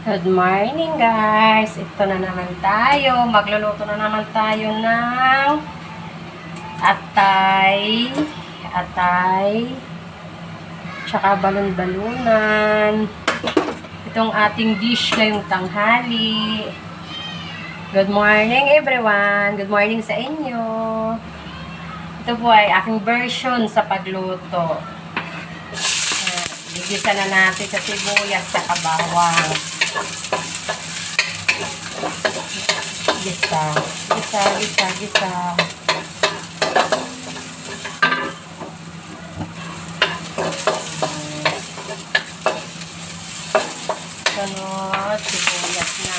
Good morning guys! Ito na naman tayo. Magluluto na naman tayo ng atay, tsaka balon-balunan. Itong ating dish ngayong tanghali. Good morning everyone! Good morning sa inyo! Ito po ay aking version sa pagluto. Gigisa na natin sa sibuyas sa bawang. Gisa. Sunod, sibuyas na.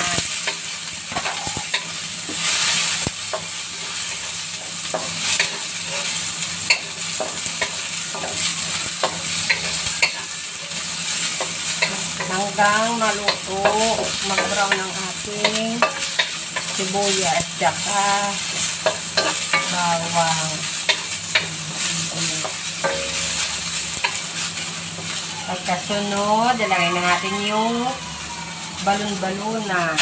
Hanggang maluto, mag-brown ang ating sibuyas tsaka bawang. Pagkasunod, ilagay na natin yung balon-balunan.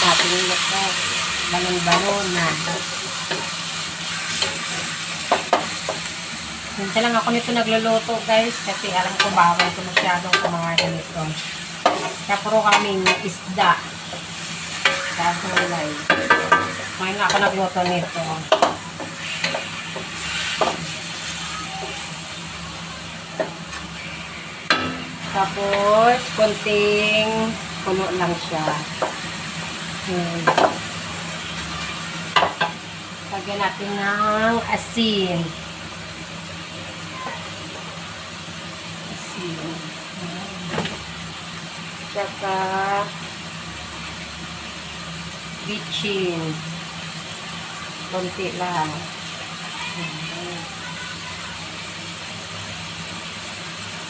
Natin yung balon-balunan. Minsan lang ako nito nagluluto guys kasi alam ko bawal ko masyadong kumain nito. Kaya puro kaming isda. Gulay. Ngayon na ako nagluto nito. Tapos konting kulo lang siya. Lagyan natin ng asin. Tsaka bitchin. Konti lang.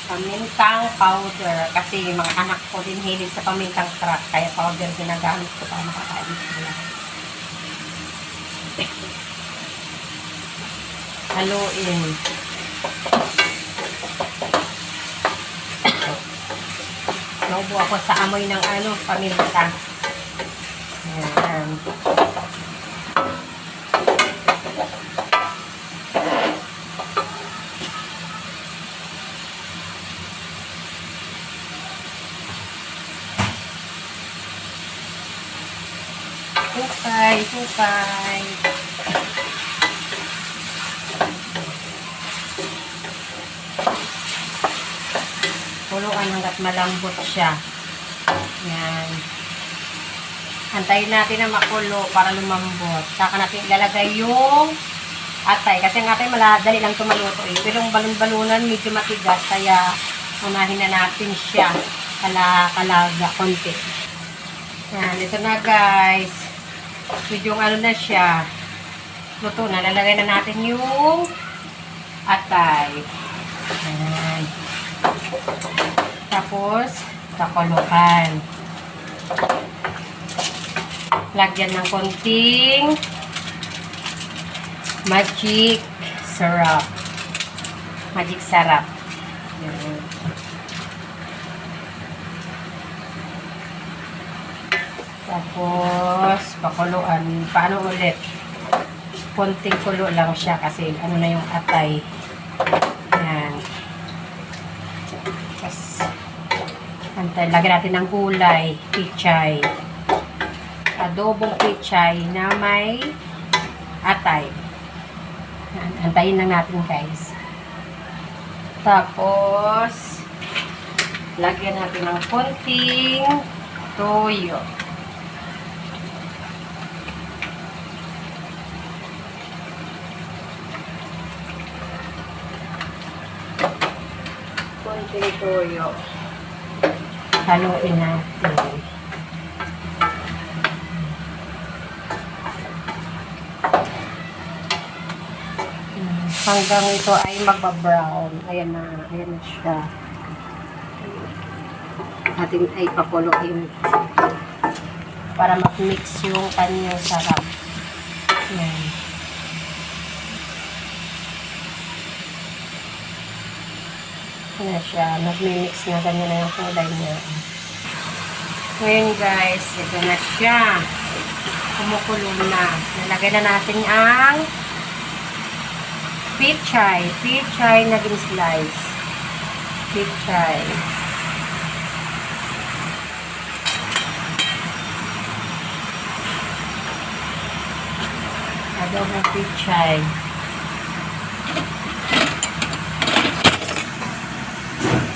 Pamintang powder. Kasi mga anak ko din hilig sa pamintang crack. Kaya powder ginagamit ko para makakain sila. Haluin. Naubo ako sa amoy ng paminta. Ayan. Hukay. Kuluan hanggat malambot siya. Yan. Antayin natin na makulo para lumambot. Saka natin ilalagay yung atay. Kasi ang atay madali lang tumaluto eh. Pero yung balon-balunan medyo matigas. Kaya unahin na natin siya. Kalaga konti. Yan. Ito na guys. Medyo na siya. Luto na. Lalagay na natin yung atay. Yan. Tapos, kakulukan. Lagyan ng konting magic syrup. Magic syrup. Yan. Tapos, pakuluan. Paano ulit? Konting kulo lang siya kasi ano na yung atay. Yan. Tapos, lagyan natin ng gulay, pichay. Adobong pichay na may atay. Antayin lang natin guys. Tapos, lagyan natin ng konting toyo. Konting toyo. Haluin natin. Hanggang ito ay magba-brown. Ayan na siya. Atin ay pakuloyin para mag-mix yung kanyang sarap. Yan. na siya. Nagmi-mix na. Ganyan na yung kulay niya. Ngayon guys, ito na siya. Kumukulo na. Nalagay na natin ang pichay. Pichay na slice. Pichay. Adobong pichay.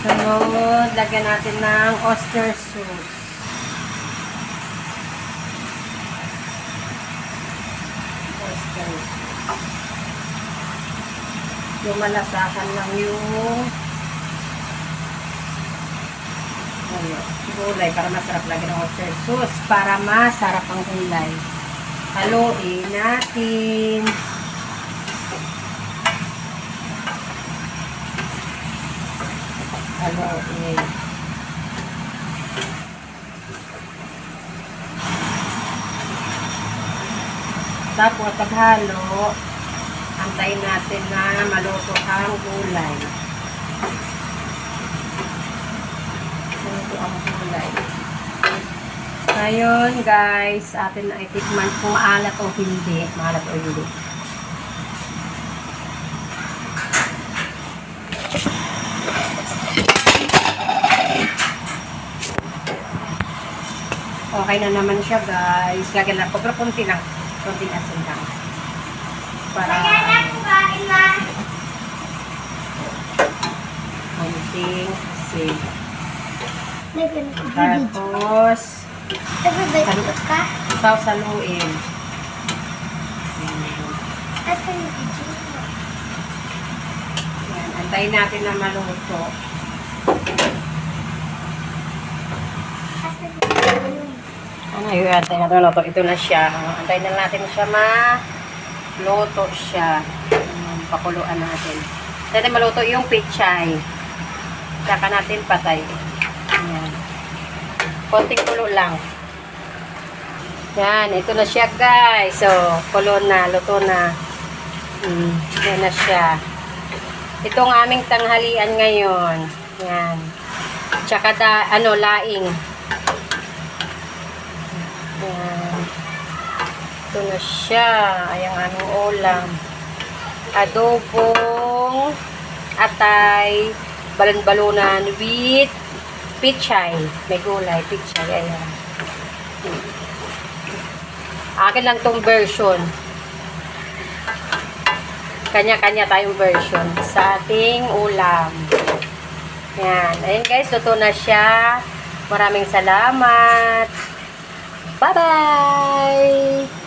Sunod, lagyan natin ng oyster sauce. Oyster sauce. Lumalasahan lang yung gulay para masarap lagyan ng oyster sauce. Para masarap ang gulay. Haluin natin. Haluin. Tapos, paghalo, antayin natin na maluto ang gulay. Maluto ang gulay. Ngayon, guys, atin na itikman kung maalat o hindi. Maalat o hindi. Okay na naman siya, guys. Lagyan lang ko, pero konti lang. Konting asin lang. Para konting asin. Tapos Nagbabalikot ka? saluin. Asan yung video? Yan. Antayin natin na maluto. Asan yung video? Ano yun? Antayin natin maluto. Ito na siya. Antayin na natin siya maluto siya. Pakuluan natin. Antayin natin maluto yung pichay. Saka natin patay. Ayan. Konting kulo lang. Yan, ito na siya guys. So, kulo na, luto na. Yan na siya. Ito ang aming tanghalian ngayon. Yan. Tsaka laing. Yan. Ito na siya. Ayan aming ulam. Adobong atay, balon-balunan with pichay. May gulay, pichay. Ayan. Akin lang tong version. Kanya-kanya tayong version sa ating ulam. Yan. Ayan guys, luto na siya. Maraming salamat. Bye-bye!